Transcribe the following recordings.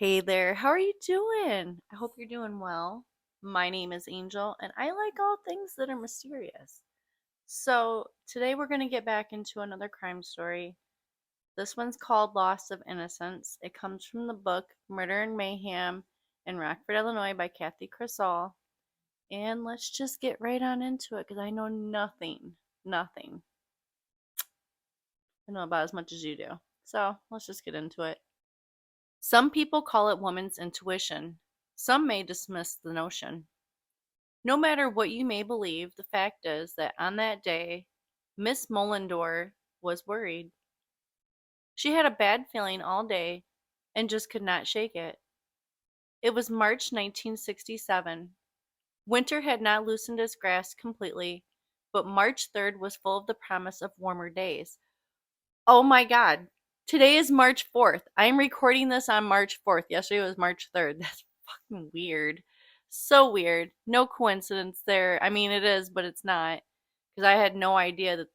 Hey there, how are you doing? I hope you're doing well. My name is Angel, and I like all things that are mysterious. So, today we're going to get back into another crime story. This one's called Loss of Innocence. It comes from the book Murder and Mayhem in Rockford, Illinois by Kathi Kresol. And let's just get right on into it because I know nothing. I know about as much as you do. So, let's just get into it. Some people call it woman's intuition. Some may dismiss the notion. No matter what you may believe, the fact is that on that day, Miss Mullendore was worried. She had a bad feeling all day and just could not shake it. It was March 1967. Winter had not loosened its grasp completely, but March 3rd was full of the promise of warmer days. Oh my God. Today is March 4th. I'm recording this on March 4th. Yesterday was March 3rd. That's fucking weird. So weird. No coincidence there. I mean, it is, but it's not. Because I had no idea that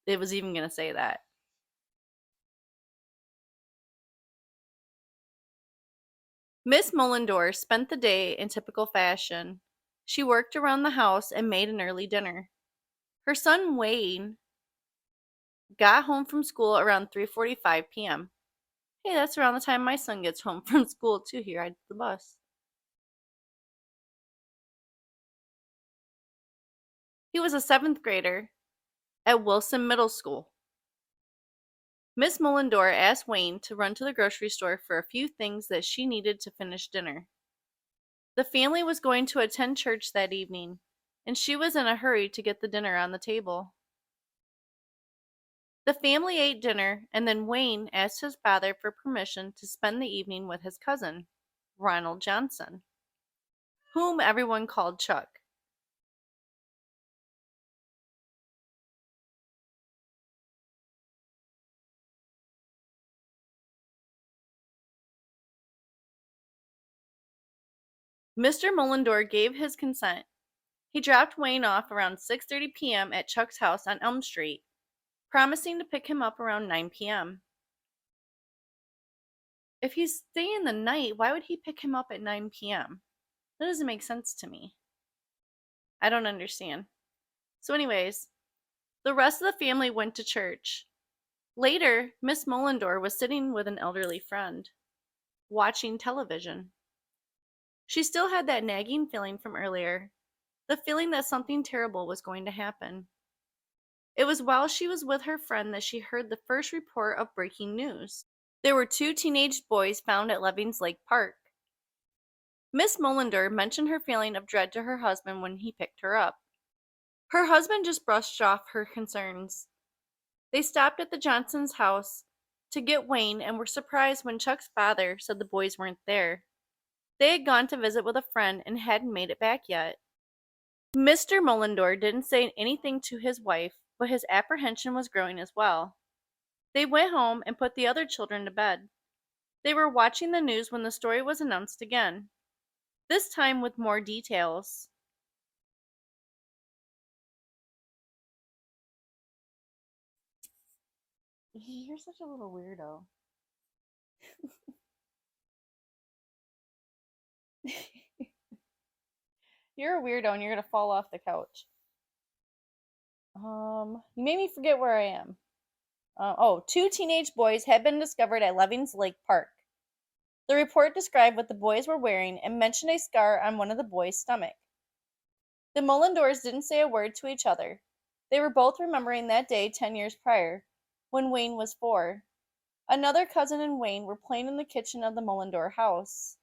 it was even going to say that. Miss Mullendore spent the day in typical fashion. She worked around the house and made an early dinner. Her son Wayne got home from school around 3:45 p.m. Hey, that's around the time my son gets home from school too. He rides the bus. He was a 7th grader at Wilson Middle School. Miss Mullendore asked Wayne to run to the grocery store for a few things that she needed to finish dinner. The family was going to attend church that evening, and she was in a hurry to get the dinner on the table. The family ate dinner, and then Wayne asked his father for permission to spend the evening with his cousin, Ronald Johnson, whom everyone called Chuck. Mr. Mullendore gave his consent. He dropped Wayne off around 6:30 p.m. at Chuck's house on Elm Street, promising to pick him up around 9 p.m. If he's staying the night, why would he pick him up at 9 p.m.? That doesn't make sense to me. I don't understand. So, anyways, the rest of the family went to church. Later, Miss Mullendore was sitting with an elderly friend, watching television. She still had that nagging feeling from earlier, the feeling that something terrible was going to happen. It was while she was with her friend that she heard the first report of breaking news. There were 2 teenage boys found at Levings Park. Miss Mullendore mentioned her feeling of dread to her husband when he picked her up. Her husband just brushed off her concerns. They stopped at the Johnsons' house to get Wayne and were surprised when Chuck's father said the boys weren't there. They had gone to visit with a friend and hadn't made it back yet. Mr. Mullendore didn't say anything to his wife, but his apprehension was growing as well. They went home and put the other children to bed. They were watching the news when the story was announced again, this time with more details. You're such a little weirdo. You're a weirdo and you're gonna fall off the couch. You made me forget where I am. 2 teenage boys had been discovered at Levings Park. The report described what the boys were wearing and mentioned a scar on one of the boys' stomach. The Mullendores didn't say a word to each other. They were both remembering that day 10 years prior, when Wayne was 4. Another cousin and Wayne were playing in the kitchen of the Mullendore house.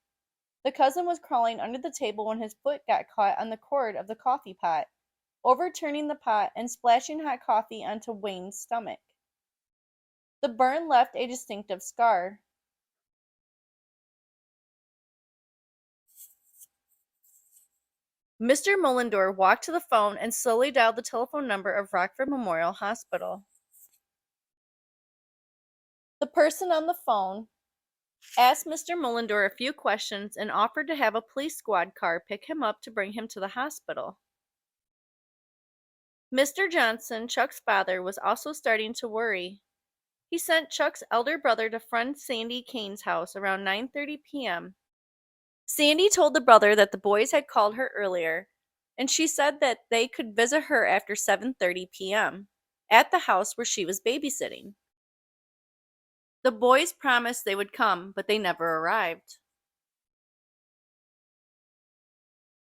The cousin was crawling under the table when his foot got caught on the cord of the coffee pot, overturning the pot and splashing hot coffee onto Wayne's stomach. The burn left a distinctive scar. Mr. Mullendore walked to the phone and slowly dialed the telephone number of Rockford Memorial Hospital. The person on the phone asked Mr. Mullendore a few questions and offered to have a police squad car pick him up to bring him to the hospital. Mr. Johnson, Chuck's father, was also starting to worry. He sent Chuck's elder brother to friend Sandy Kane's house around 9:30 p.m. Sandy told the brother that the boys had called her earlier, and she said that they could visit her after 7:30 p.m. at the house where she was babysitting. The boys promised they would come, but they never arrived.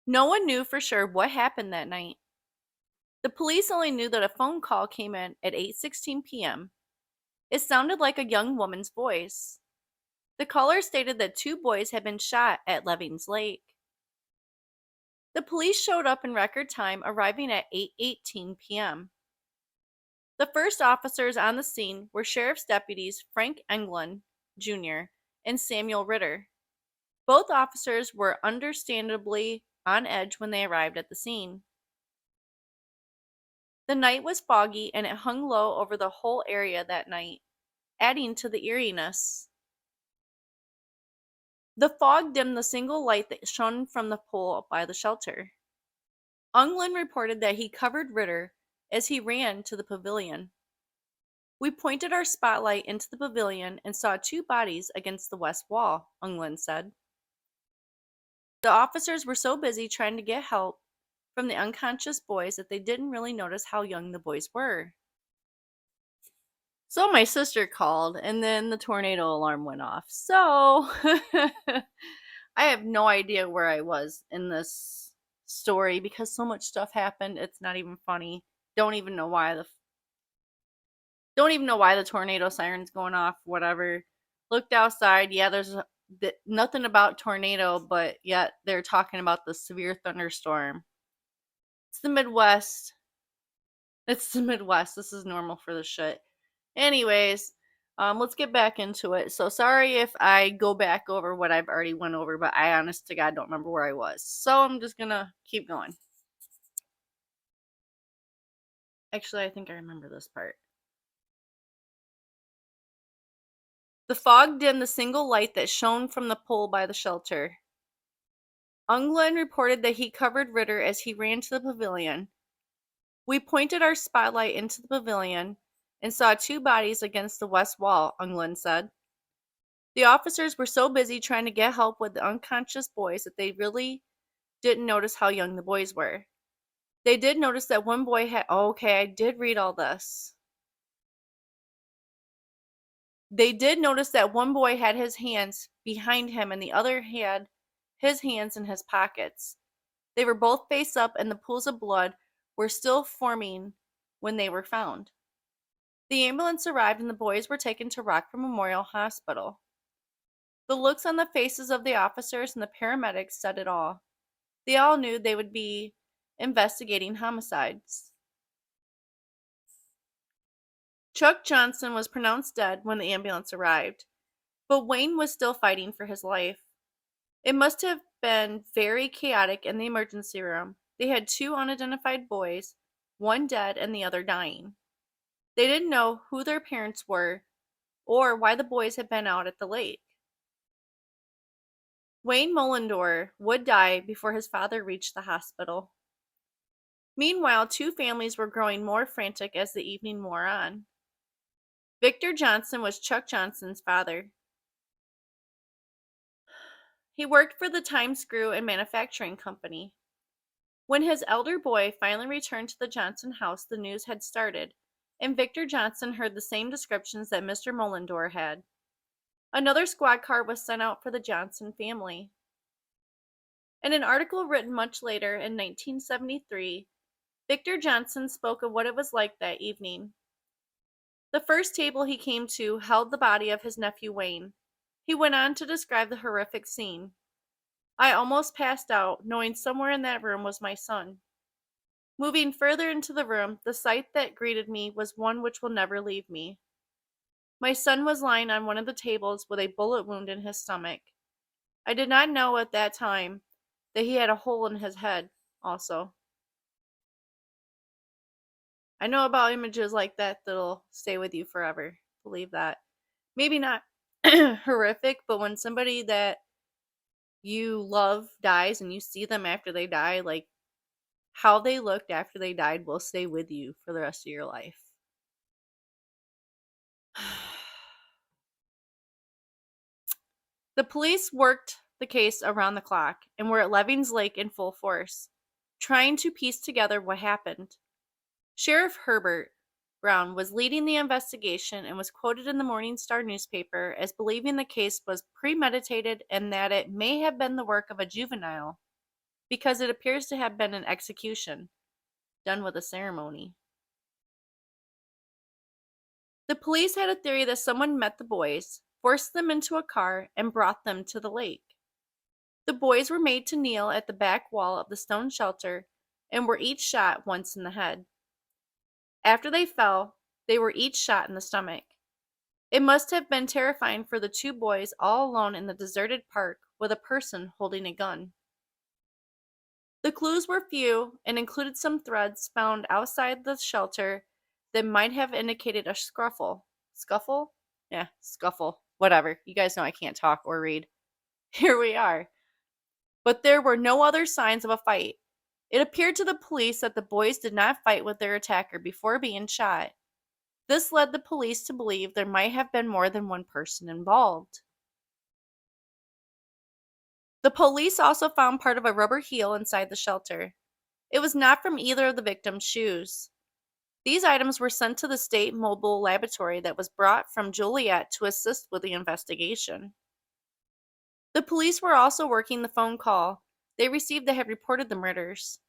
No one knew for sure what happened that night. The police only knew that a phone call came in at 8:16 p.m. It sounded like a young woman's voice. The caller stated that 2 boys had been shot at Levings Lake. The police showed up in record time, arriving at 8:18 p.m. The first officers on the scene were Sheriff's deputies Frank Englund, Jr., and Samuel Ritter. Both officers were understandably on edge when they arrived at the scene. The night was foggy and it hung low over the whole area that night, adding to the eeriness. The fog dimmed the single light that shone from the pole by the shelter. Englund reported that he covered Ritter as he ran to the pavilion. We pointed our spotlight into the pavilion and saw 2 bodies against the west wall, Englund said. The officers were so busy trying to get help from the unconscious boys that they didn't really notice how young the boys were. So my sister called, and then the tornado alarm went off. So I have no idea where I was in this story because so much stuff happened. It's not even funny. Don't even know why the tornado siren's going off. Whatever. Looked outside. Yeah, there's nothing about tornado, but yet they're talking about the severe thunderstorm. It's the Midwest. It's the Midwest. This is normal for this shit. Anyways, let's get back into it. So sorry if I go back over what I've already went over, but I honest to God don't remember where I was. So I'm just gonna keep going. Actually, I think I remember this part. The fog dimmed the single light that shone from the pole by the shelter. Englund reported that he covered Ritter as he ran to the pavilion. We pointed our spotlight into the pavilion and saw 2 bodies against the west wall, Englund said. The officers were so busy trying to get help with the unconscious boys that they really didn't notice how young the boys were. They did notice that one boy had... Oh, okay, I did read all this. They did notice that one boy had his hands behind him and the other had his hands in his pockets. They were both face up and the pools of blood were still forming when they were found. The ambulance arrived and the boys were taken to Rockford Memorial Hospital. The looks on the faces of the officers and the paramedics said it all. They all knew they would be investigating homicides. Chuck Johnson was pronounced dead when the ambulance arrived, but Wayne was still fighting for his life. It must have been very chaotic in the emergency room. They had 2 unidentified boys, one dead and the other dying. They didn't know who their parents were or why the boys had been out at the lake. Wayne Mullendore would die before his father reached the hospital. Meanwhile, 2 families were growing more frantic as the evening wore on. Victor Johnson was Chuck Johnson's father. He worked for the Time Screw and Manufacturing Company. When his elder boy finally returned to the Johnson house, the news had started, and Victor Johnson heard the same descriptions that Mr. Mullendore had. Another squad car was sent out for the Johnson family. In an article written much later in 1973, Victor Johnson spoke of what it was like that evening. The first table he came to held the body of his nephew Wayne. He went on to describe the horrific scene. I almost passed out, knowing somewhere in that room was my son. Moving further into the room, the sight that greeted me was one which will never leave me. My son was lying on one of the tables with a bullet wound in his stomach. I did not know at that time that he had a hole in his head also. I know about images like that that'll stay with you forever. Believe that. Maybe not horrific, but when somebody that you love dies and you see them after they die, like how they looked after they died will stay with you for the rest of your life. The police worked the case around the clock and were at Levings Lake in full force, trying to piece together what happened. Sheriff Herbert Brown was leading the investigation and was quoted in the Morning Star newspaper as believing the case was premeditated and that it may have been the work of a juvenile, because it appears to have been an execution, done with a ceremony. The police had a theory that someone met the boys, forced them into a car, and brought them to the lake. The boys were made to kneel at the back wall of the stone shelter and were each shot once in the head. After they fell, they were each shot in the stomach. It must have been terrifying for the two boys all alone in the deserted park with a person holding a gun. The clues were few and included some threads found outside the shelter that might have indicated a scuffle. Scuffle? Yeah, scuffle. Whatever. You guys know I can't talk or read. Here we are. But there were no other signs of a fight. It appeared to the police that the boys did not fight with their attacker before being shot. This led the police to believe there might have been more than one person involved. The police also found part of a rubber heel inside the shelter. It was not from either of the victims' shoes. These items were sent to the state mobile laboratory that was brought from Joliet to assist with the investigation. The police were also working the phone call they received that had reported the murders.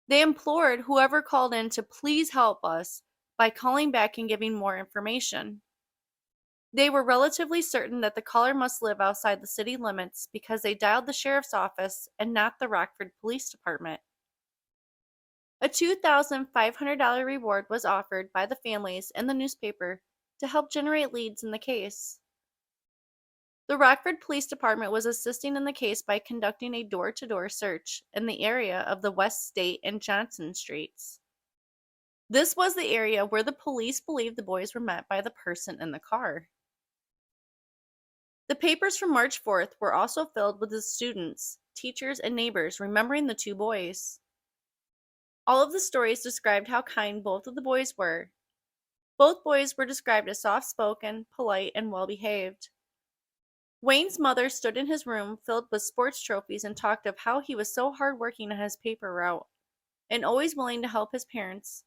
They implored whoever called in to please help us by calling back and giving more information. They were relatively certain that the caller must live outside the city limits because they dialed the sheriff's office and not the Rockford Police Department. A $2,500 reward was offered by the families and the newspaper to help generate leads in the case. The Rockford Police Department was assisting in the case by conducting a door-to-door search in the area of the West State and Johnson Streets. This was the area where the police believed the boys were met by the person in the car. The papers from March 4th were also filled with the students, teachers, and neighbors remembering the two boys. All of the stories described how kind both of the boys were. Both boys were described as soft-spoken, polite, and well-behaved. Wayne's mother stood in his room filled with sports trophies and talked of how he was so hard-working on his paper route and always willing to help his parents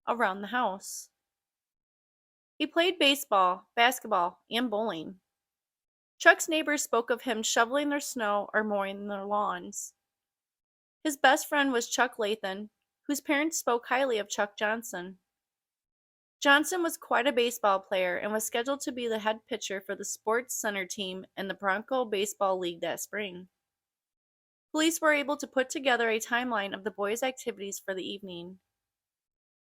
around the house. He played baseball, basketball, and bowling. Chuck's neighbors spoke of him shoveling their snow or mowing their lawns. His best friend was Chuck Lathan, whose parents spoke highly of Chuck Johnson. Johnson was quite a baseball player and was scheduled to be the head pitcher for the sports center team in the Bronco Baseball League that spring. Police were able to put together a timeline of the boys' activities for the evening.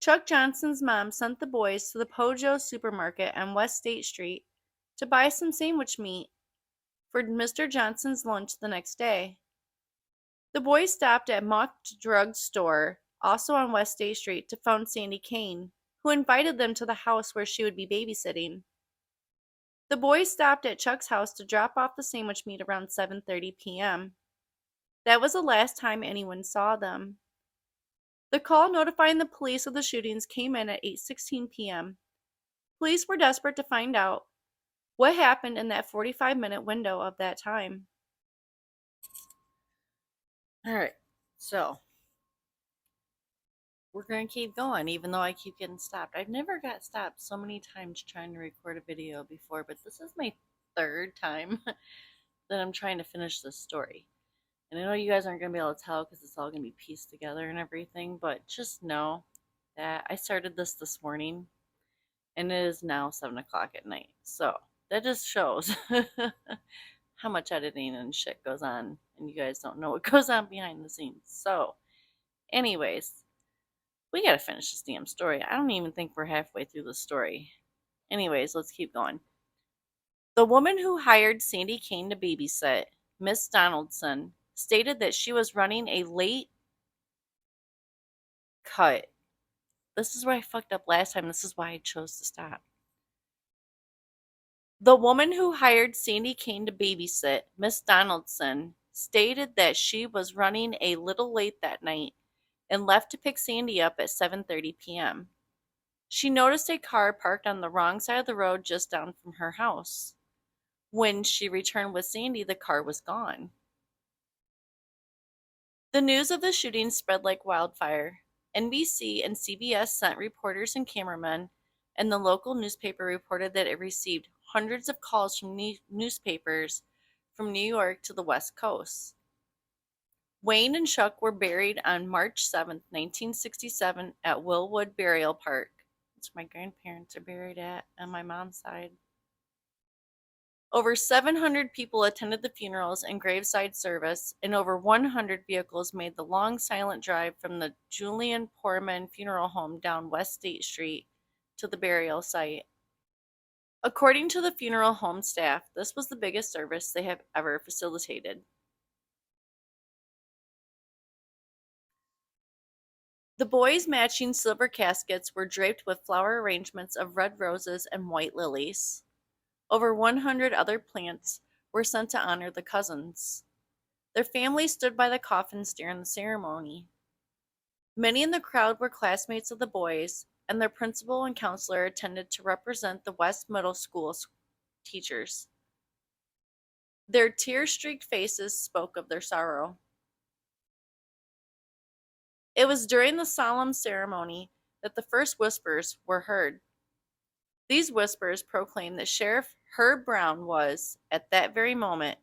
Chuck Johnson's mom sent the boys to the Pojo supermarket on West State Street to buy some sandwich meat for Mr. Johnson's lunch the next day. The boys stopped at Mock Drug Store, also on West State Street, to phone Sandy Kane, who invited them to the house where she would be babysitting. The boys stopped at Chuck's house to drop off the sandwich meat around 7:30 p.m. That was the last time anyone saw them. The call notifying the police of the shootings came in at 8:16 p.m. Police were desperate to find out what happened in that 45-minute window of that time. All right, so we're going to keep going, even though I keep getting stopped. I've never got stopped so many times trying to record a video before, but this is my third time that I'm trying to finish this story. And I know you guys aren't going to be able to tell because it's all going to be pieced together and everything, but just know that I started this morning, and it is now 7 o'clock at night. So that just shows how much editing and shit goes on, and you guys don't know what goes on behind the scenes. So, anyways, we gotta finish this damn story. I don't even think we're halfway through the story. Anyways, let's keep going. The woman who hired Sandy Kane to babysit, Miss Donaldson, stated that she was running a late cut. This is where I fucked up last time. This is why I chose to stop. The woman who hired Sandy Kane to babysit, Miss Donaldson, stated that she was running a little late that night and left to pick Sandy up at 7:30 p.m. She noticed a car parked on the wrong side of the road just down from her house. When she returned with Sandy, the car was gone. The news of the shooting spread like wildfire. NBC and CBS sent reporters and cameramen, and the local newspaper reported that it received hundreds of calls from newspapers from New York to the West Coast. Wayne and Chuck were buried on March 7th, 1967, at Willwood Burial Park. That's where my grandparents are buried at on my mom's side. Over 700 people attended the funerals and graveside service, and over 100 vehicles made the long, silent drive from the Julian Poorman Funeral Home down West State Street to the burial site. According to the funeral home staff, this was the biggest service they have ever facilitated. The boys' matching silver caskets were draped with flower arrangements of red roses and white lilies. Over 100 other plants were sent to honor the cousins. Their families stood by the coffins during the ceremony. Many in the crowd were classmates of the boys, and their principal and counselor attended to represent the West Middle School teachers. Their tear-streaked faces spoke of their sorrow. It was during the solemn ceremony that the first whispers were heard. These whispers proclaimed that Sheriff Herb Brown was, at that very moment,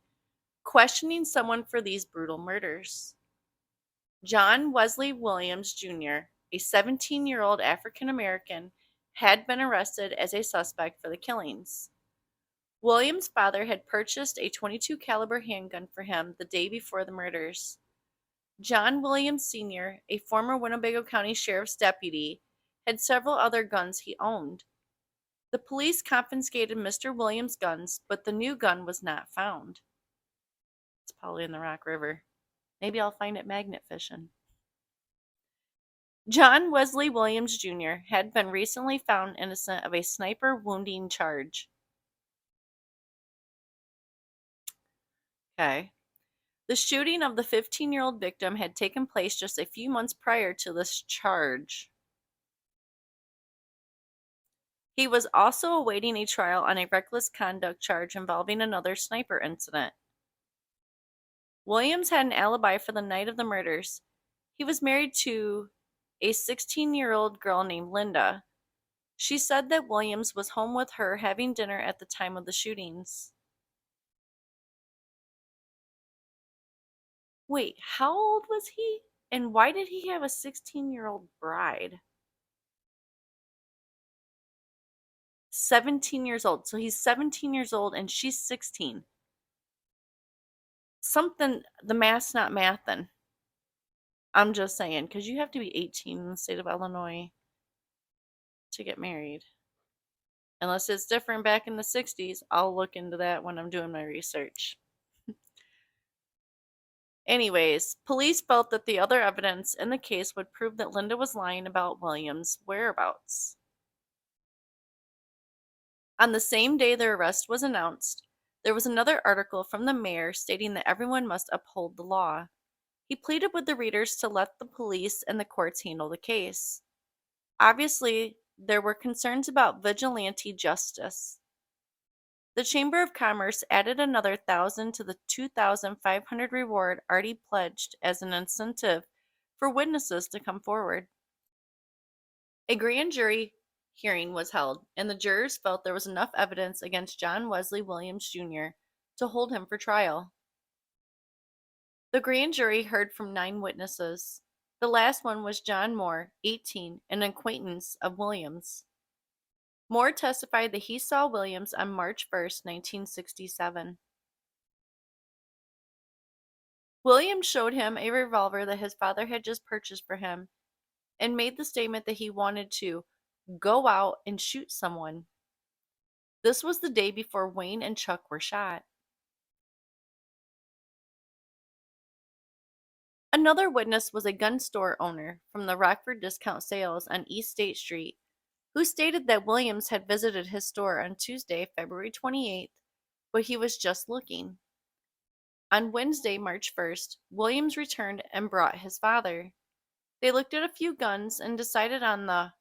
questioning someone for these brutal murders. John Wesley Williams, Jr., a 17-year-old African American, had been arrested as a suspect for the killings. Williams' father had purchased a .22 caliber handgun for him the day before the murders. John Williams Sr., a former Winnebago County Sheriff's deputy, had several other guns he owned. The police confiscated Mr. Williams' guns, but the new gun was not found. It's probably in the Rock River. Maybe I'll find it magnet fishing. John Wesley Williams Jr. had been recently found innocent of a sniper wounding charge. Okay. The shooting of the 15-year-old victim had taken place just a few months prior to this charge. He was also awaiting a trial on a reckless conduct charge involving another sniper incident. Williams had an alibi for the night of the murders. He was married to a 16-year-old girl named Linda. She said that Williams was home with her having dinner at the time of the shootings. Wait, how old was he? And why did he have a 16-year-old bride? 17 years old. So he's 17 years old and she's 16. Something, the math's not mathin'. I'm just saying, because you have to be 18 in the state of Illinois to get married. Unless it's different back in the 60s. I'll look into that when I'm doing my research. Anyways, police felt that the other evidence in the case would prove that Linda was lying about Williams' whereabouts. On the same day their arrest was announced, there was another article from the mayor stating that everyone must uphold the law. He pleaded with the readers to let the police and the courts handle the case. Obviously, there were concerns about vigilante justice. The Chamber of Commerce added another 1,000 to the 2,500 reward already pledged as an incentive for witnesses to come forward. A grand jury hearing was held, and the jurors felt there was enough evidence against John Wesley Williams Jr. to hold him for trial. The grand jury heard from 9 witnesses. The last one was John Moore, 18, an acquaintance of Williams. Moore testified that he saw Williams on March 1st, 1967. Williams showed him a revolver that his father had just purchased for him and made the statement that he wanted to go out and shoot someone. This was the day before Wayne and Chuck were shot. Another witness was a gun store owner from the Rockford Discount Sales on East State Street, who stated that Williams had visited his store on Tuesday, February 28th, but he was just looking. On Wednesday, March 1st, Williams returned and brought his father. They looked at a few guns and decided on the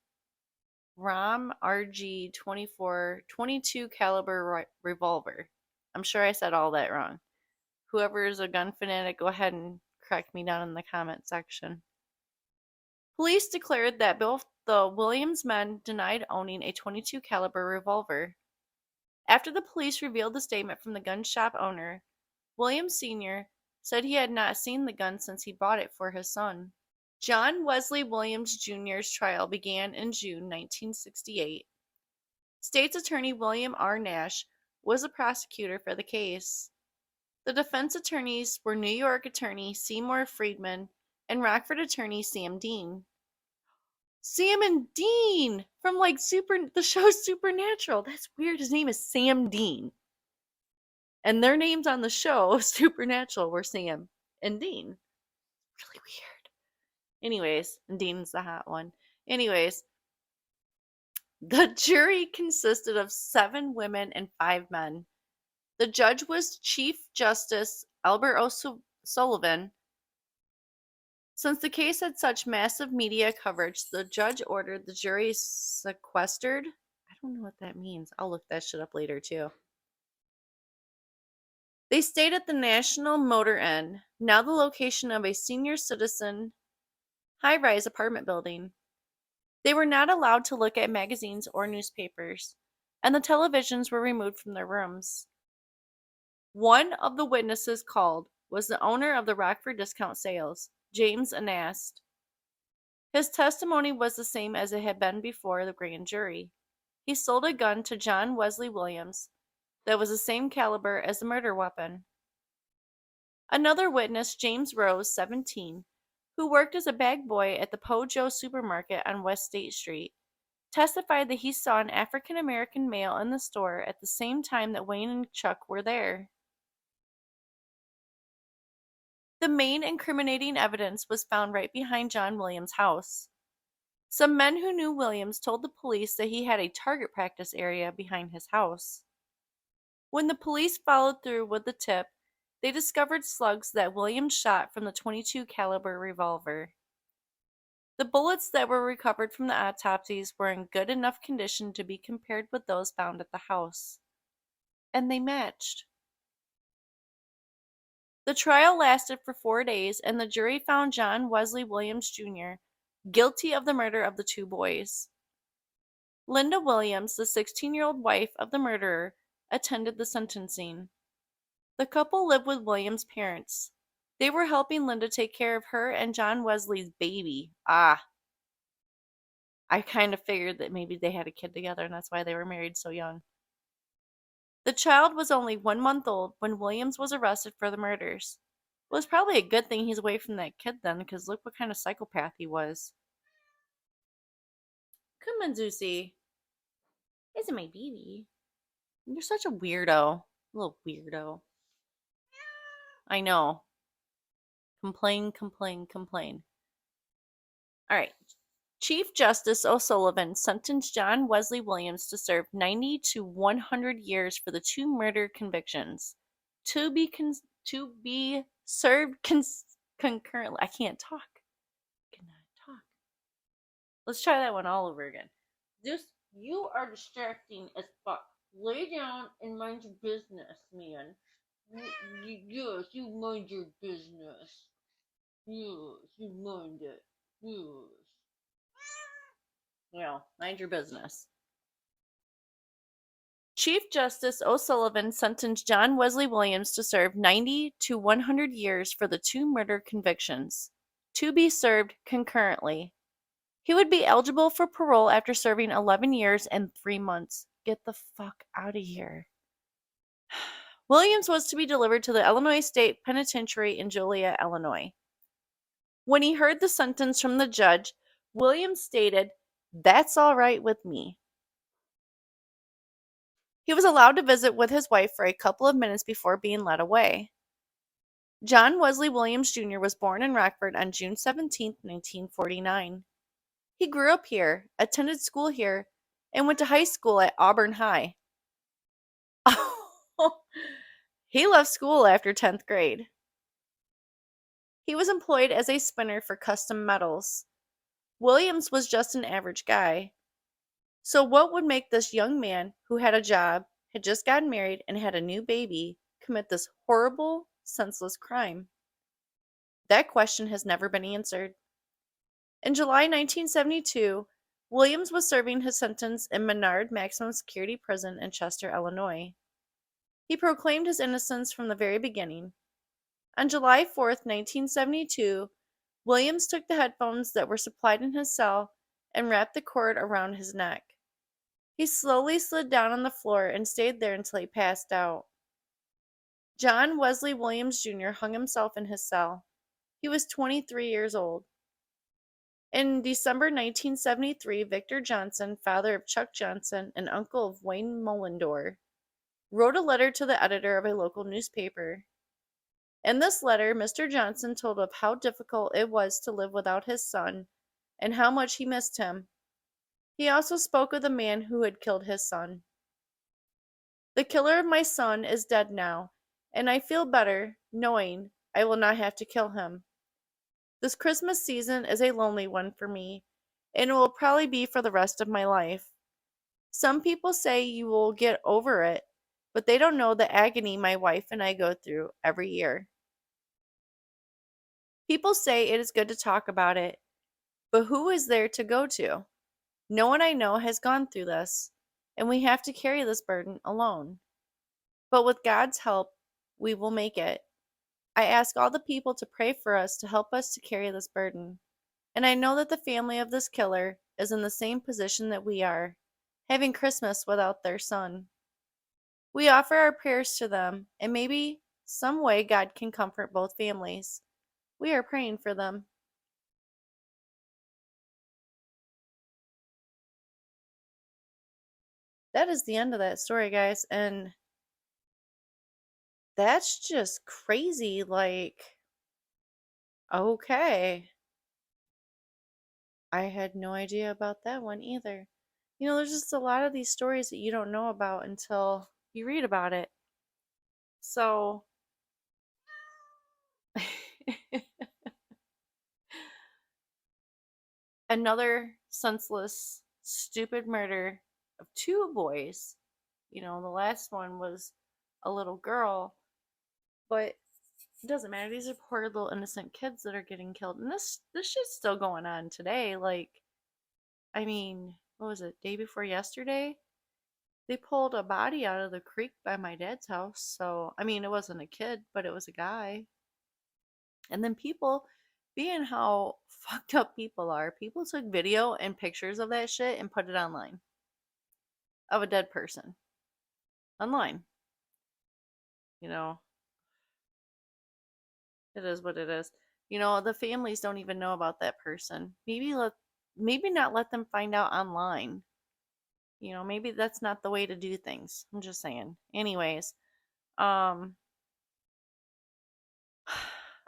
ROM RG 24 .22 caliber revolver. I'm sure I said all that wrong. Whoever is a gun fanatic, go ahead and correct me down in the comment section. Police declared that both the Williams men denied owning a .22 caliber revolver. After the police revealed the statement from the gun shop owner, Williams Sr. said he had not seen the gun since he bought it for his son. John Wesley Williams Jr.'s trial began in June 1968. State's Attorney William R. Nash was the prosecutor for the case. The defense attorneys were New York Attorney Seymour Friedman and Rockford Attorney Sam Dean. Sam and Dean from the show Supernatural. That's weird. His name is Sam Dean. And their names on the show Supernatural were Sam and Dean. Really weird. Anyways, and Dean's the hot one. Anyways, the jury consisted of 7 women and 5 men. The judge was Chief Justice Albert O'Sullivan. Since the case had such massive media coverage, the judge ordered the jury sequestered. I don't know what that means. I'll look that shit up later too. They stayed at the National Motor Inn, now the location of a senior citizen high-rise apartment building. They were not allowed to look at magazines or newspapers, and the televisions were removed from their rooms. One of the witnesses called was the owner of the Rockford Discount Sales, James Anast. His testimony was the same as it had been before the grand jury. He sold a gun to John Wesley Williams that was the same caliber as the murder weapon. Another witness, James Rose, 17, who worked as a bag boy at the Pojo supermarket on West State Street, testified that he saw an African American male in the store at the same time that Wayne and Chuck were there. The main incriminating evidence was found right behind John Williams' house. Some men who knew Williams told the police that he had a target practice area behind his house. When the police followed through with the tip, they discovered slugs that Williams shot from the .22 caliber revolver. The bullets that were recovered from the autopsies were in good enough condition to be compared with those found at the house. And they matched. The trial lasted for 4 days, and the jury found John Wesley Williams Jr. guilty of the murder of the 2 boys. Linda Williams, the 16-year-old wife of the murderer, attended the sentencing. The couple lived with Williams' parents. They were helping Linda take care of her and John Wesley's baby. I kind of figured that maybe they had a kid together, and that's why they were married so young. The child was only 1 month old when Williams was arrested for the murders. It was probably a good thing he's away from that kid then, because look what kind of psychopath he was. Come on, Zeusy. Isn't my baby? You're such a weirdo. A little weirdo. I know. Complain. Alright. Chief Justice O'Sullivan sentenced John Wesley Williams to serve 90 to 100 years for the 2 murder convictions, to be served concurrently. I can't talk. Let's try that one all over again. You are distracting as fuck. Lay down and mind your business, man. Yes, you mind your business. Yes, you mind it. Yes. Well, mind your business. Chief Justice O'Sullivan sentenced John Wesley Williams to serve 90 to 100 years for the 2 murder convictions, to be served concurrently. He would be eligible for parole after serving 11 years and 3 months. Get the fuck out of here. Williams was to be delivered to the Illinois State Penitentiary in Joliet, Illinois. When he heard the sentence from the judge, Williams stated, "That's all right with me." He was allowed to visit with his wife for a couple of minutes before being led away. John Wesley Williams Jr. was born in Rockford on June 17, 1949. He grew up here, attended school here, and went to high school at Auburn High. He left school after 10th grade. He was employed as a spinner for custom metals. Williams was just an average guy. So what would make this young man, who had a job, had just gotten married and had a new baby, commit this horrible, senseless crime? That question has never been answered. In July 1972, Williams was serving his sentence in Menard Maximum Security Prison in Chester, Illinois. He proclaimed his innocence from the very beginning. On July 4th, 1972, Williams took the headphones that were supplied in his cell and wrapped the cord around his neck. He slowly slid down on the floor and stayed there until he passed out. John Wesley Williams Jr. hung himself in his cell. He was 23 years old. In December 1973, Victor Johnson, father of Chuck Johnson and uncle of Wayne Mullendore, wrote a letter to the editor of a local newspaper. In this letter, Mr. Johnson told of how difficult it was to live without his son and how much he missed him. He also spoke of the man who had killed his son. The killer of my son is dead now, and I feel better knowing I will not have to kill him. This Christmas season is a lonely one for me, and it will probably be for the rest of my life. Some people say you will get over it, but they don't know the agony my wife and I go through every year. People say it is good to talk about it, but who is there to go to? No one I know has gone through this, and we have to carry this burden alone. But with God's help, we will make it. I ask all the people to pray for us to help us to carry this burden. And I know that the family of this killer is in the same position that we are, having Christmas without their son. We offer our prayers to them, and maybe some way God can comfort both families. We are praying for them. That is the end of that story, guys, and that's just crazy. Like, okay. I had no idea about that one either. There's just a lot of these stories that you don't know about until you read about it. So, another senseless, stupid murder of two boys. The last one was a little girl, but it doesn't matter. These are poor little innocent kids that are getting killed, and this shit's still going on today. Like, I mean, what was it? Day before yesterday, they pulled a body out of the creek by my dad's house. So, I mean, it wasn't a kid, but it was a guy. And then people, being how fucked up people are, people took video and pictures of that shit and put it online of a dead person online. You know, it is what it is. The families don't even know about that person. Maybe not let them find out online. Maybe that's not the way to do things. I'm just saying. Anyways, um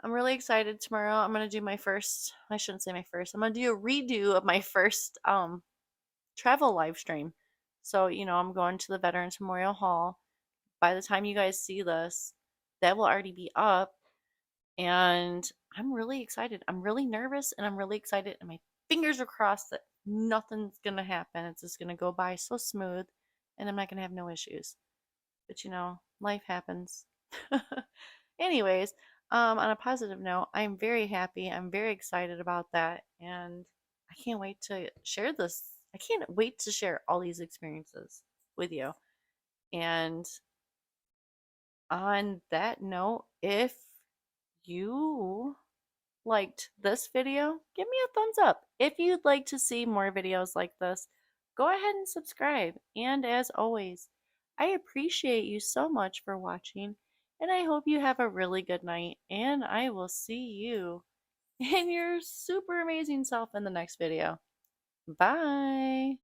I'm really excited tomorrow. I'm going to do my first, I shouldn't say my first. I'm going to do a redo of my first travel live stream. So, I'm going to the Veterans Memorial Hall. By the time you guys see this, that will already be up. And I'm really excited. I'm really nervous and I'm really excited. And my fingers are crossed that nothing's going to happen. It's just going to go by so smooth and I'm not going to have no issues. But life happens. Anyways, on a positive note, I'm very happy. I'm very excited about that. And I can't wait to share this. I can't wait to share all these experiences with you. And on that note, if you liked this video, give me a thumbs up. If you'd like to see more videos like this, go ahead and subscribe. And as always, I appreciate you so much for watching, and I hope you have a really good night, and I will see you in your super amazing self in the next video. Bye!